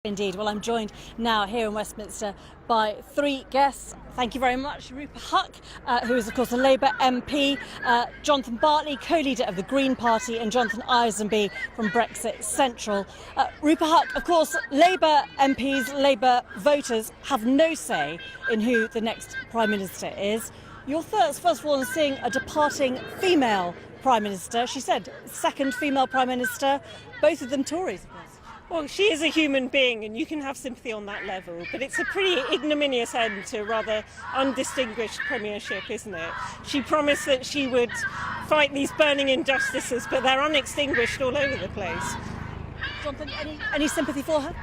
Indeed. Well, I'm joined now here in Westminster by three guests. Thank you very much. Rupa Huck, who is, of course, a Labour MP, Jonathan Bartley, co-leader of the Green Party, and Jonathan Isenby from Brexit Central. Rupa Huck, of course, Labour MPs, Labour voters have no say in who the next Prime Minister is. Your thoughts, first of all, on seeing a departing female Prime Minister. She said second female Prime Minister, both of them Tories, of course. Well, she is a human being and you can have sympathy on that level, but it's a pretty ignominious end to a rather undistinguished premiership, isn't it? She promised that she would fight these burning injustices, but they're unextinguished all over the place. Jonathan, any sympathy for her?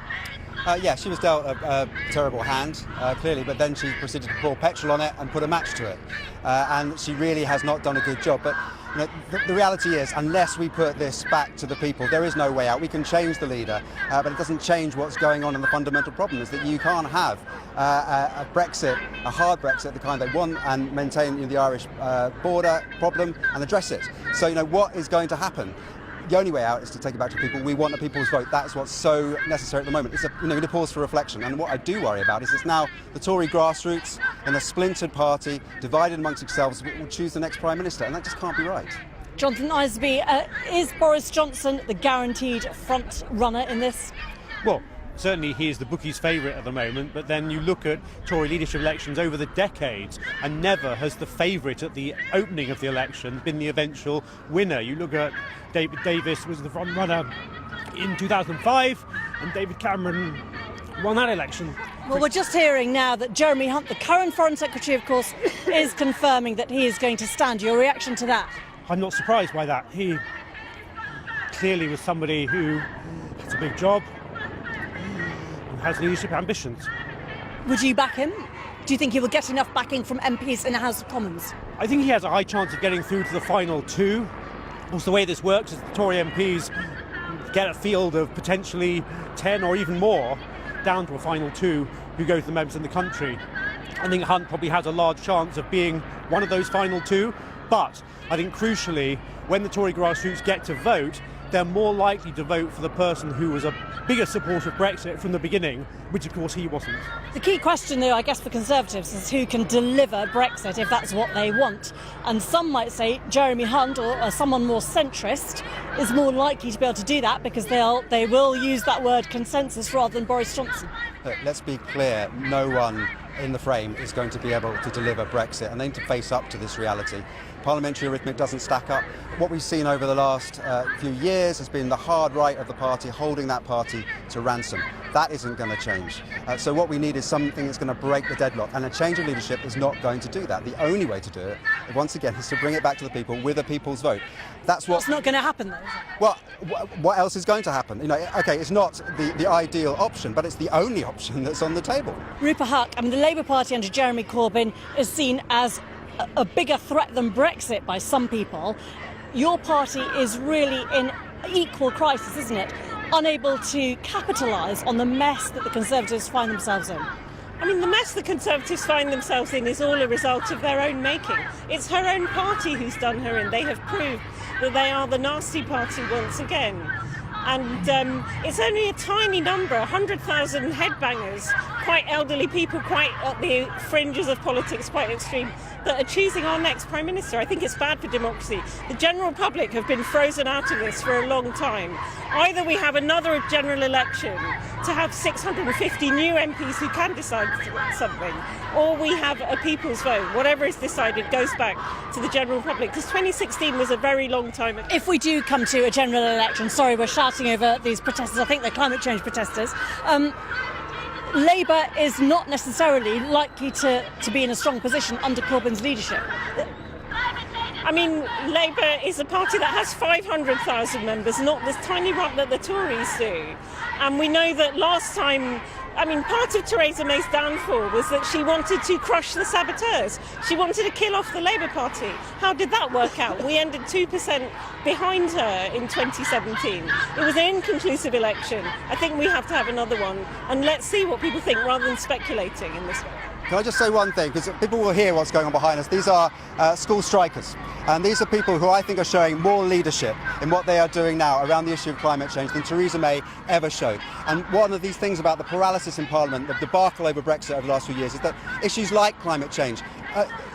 Yeah, she was dealt a terrible hand, clearly, but then she proceeded to pour petrol on it and put a match to it. And she really has not done a good job. But you know, the reality is, unless we put this back to the people, there is no way out. We can change the leader, but it doesn't change what's going on. And the fundamental problem is that you can't have a Brexit, a hard Brexit, the kind they want, and maintain the Irish border problem and address it. So, what is going to happen? The only way out is to take it back to people. We want a people's vote. That's what's so necessary at the moment. It's a pause for reflection. And what I do worry about is it's now the Tory grassroots in a splintered party, divided amongst themselves, will choose the next Prime Minister. And that just can't be right. Jonathan Isenby, is Boris Johnson the guaranteed front runner in this? Well, certainly he is the bookies' favourite at the moment, but then you look at Tory leadership elections over the decades and never has the favourite at the opening of the election been the eventual winner. You look at David Davis was the front runner in 2005 and David Cameron won that election. Well, we're just hearing now that Jeremy Hunt, the current Foreign Secretary, of course, is confirming that he is going to stand. Your reaction to that? I'm not surprised by that. He clearly was somebody who has a big job, has leadership ambitions. Would you back him? Do you think he will get enough backing from MPs in the House of Commons? I think he has a high chance of getting through to the final two. Of course, the way this works is the Tory MPs get a field of potentially 10 or even more down to a final two who go to the members in the country. I think Hunt probably has a large chance of being one of those final two, but I think crucially, when the Tory grassroots get to vote, they're more likely to vote for the person who was a bigger supporter of Brexit from the beginning, which of course he wasn't. The key question, though, I guess for Conservatives is who can deliver Brexit if that's what they want. And some might say Jeremy Hunt or someone more centrist is more likely to be able to do that because they will use that word consensus rather than Boris Johnson. Look, let's be clear, no one in the frame is going to be able to deliver Brexit, and they need to face up to this reality. Parliamentary arithmetic doesn't stack up. What we've seen over the last few years has been the hard right of the party holding that party to ransom. That isn't going to change. So what we need is something that's going to break the deadlock, and a change of leadership is not going to do that. The only way to do it, once again, is to bring it back to the people with a people's vote. That's not going to happen, though, is it? Well, what else is going to happen? Okay, it's not the ideal option, but it's the only option that's on the table. Rupa Huck, the Labour Party under Jeremy Corbyn is seen as a bigger threat than Brexit by some people. Your party is really in equal crisis, isn't it? Unable to capitalise on the mess that the Conservatives find themselves in. The mess the Conservatives find themselves in is all a result of their own making. It's her own party who's done her in. They have proved that they are the nasty party once again. And it's only a tiny number, 100,000 headbangers, quite elderly people, quite at the fringes of politics, quite extreme, that are choosing our next Prime Minister. I think it's bad for democracy. The general public have been frozen out of this for a long time. Either we have another general election to have 650 new MPs who can decide something, or we have a people's vote. Whatever is decided goes back to the general public, because 2016 was a very long time ago. If we do come to a general election, sorry, we're shouting over these protesters, I think they're climate change protesters, Labour is not necessarily likely to be in a strong position under Corbyn's leadership. Labour is a party that has 500,000 members, not this tiny rump that the Tories do. And we know that last time, part of Theresa May's downfall was that she wanted to crush the saboteurs. She wanted to kill off the Labour Party. How did that work out? We ended 2% behind her in 2017. It was an inconclusive election. I think we have to have another one. And let's see what people think rather than speculating in this way. Can I just say one thing? Because people will hear what's going on behind us. These are school strikers. And these are people who I think are showing more leadership in what they are doing now around the issue of climate change than Theresa May ever showed. And one of these things about the paralysis in Parliament, the debacle over Brexit over the last few years, is that issues like climate change,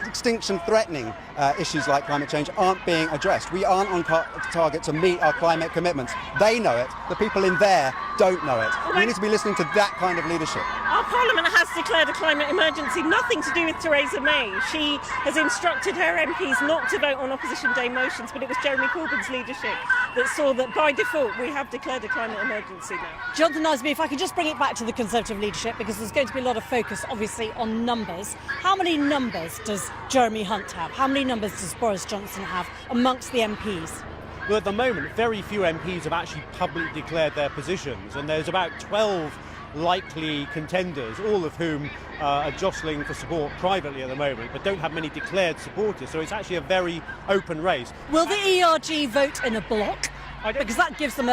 extinction-threatening issues like climate change aren't being addressed. We aren't on target to meet our climate commitments. They know it. The people in there don't know it. We need to be listening to that kind of leadership. Our Parliament has declared a climate emergency, nothing to do with Theresa May. She has instructed her MPs not to vote on Opposition Day motions, but it was Jeremy Corbyn's leadership that saw that by default we have declared a climate emergency now. Jonathan Isby, if I could just bring it back to the Conservative leadership, because there's going to be a lot of focus, obviously, on numbers. How many numbers does Jeremy Hunt have? How many numbers does Boris Johnson have amongst the MPs? Well, at the moment, very few MPs have actually publicly declared their positions, and there's about 12 likely contenders, all of whom are jostling for support privately at the moment, but don't have many declared supporters, so it's actually a very open race. Will the ERG vote in a block? Because that gives them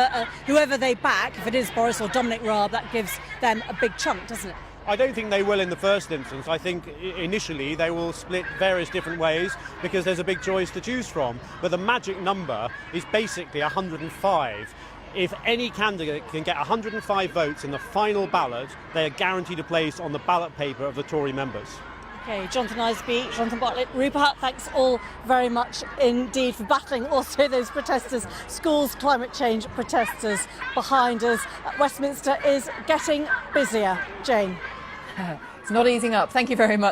whoever they back, if it is Boris or Dominic Raab, that gives them a big chunk, doesn't it? I don't think they will in the first instance. I think initially they will split various different ways because there's a big choice to choose from. But the magic number is basically 105. If any candidate can get 105 votes in the final ballot, they are guaranteed a place on the ballot paper of the Tory members. OK, Jonathan Isby, Jonathan Bartlett, Rupa, thanks all very much indeed for battling also those protesters, schools climate change protesters behind us. Westminster is getting busier. Jane. It's not easing up. Thank you very much.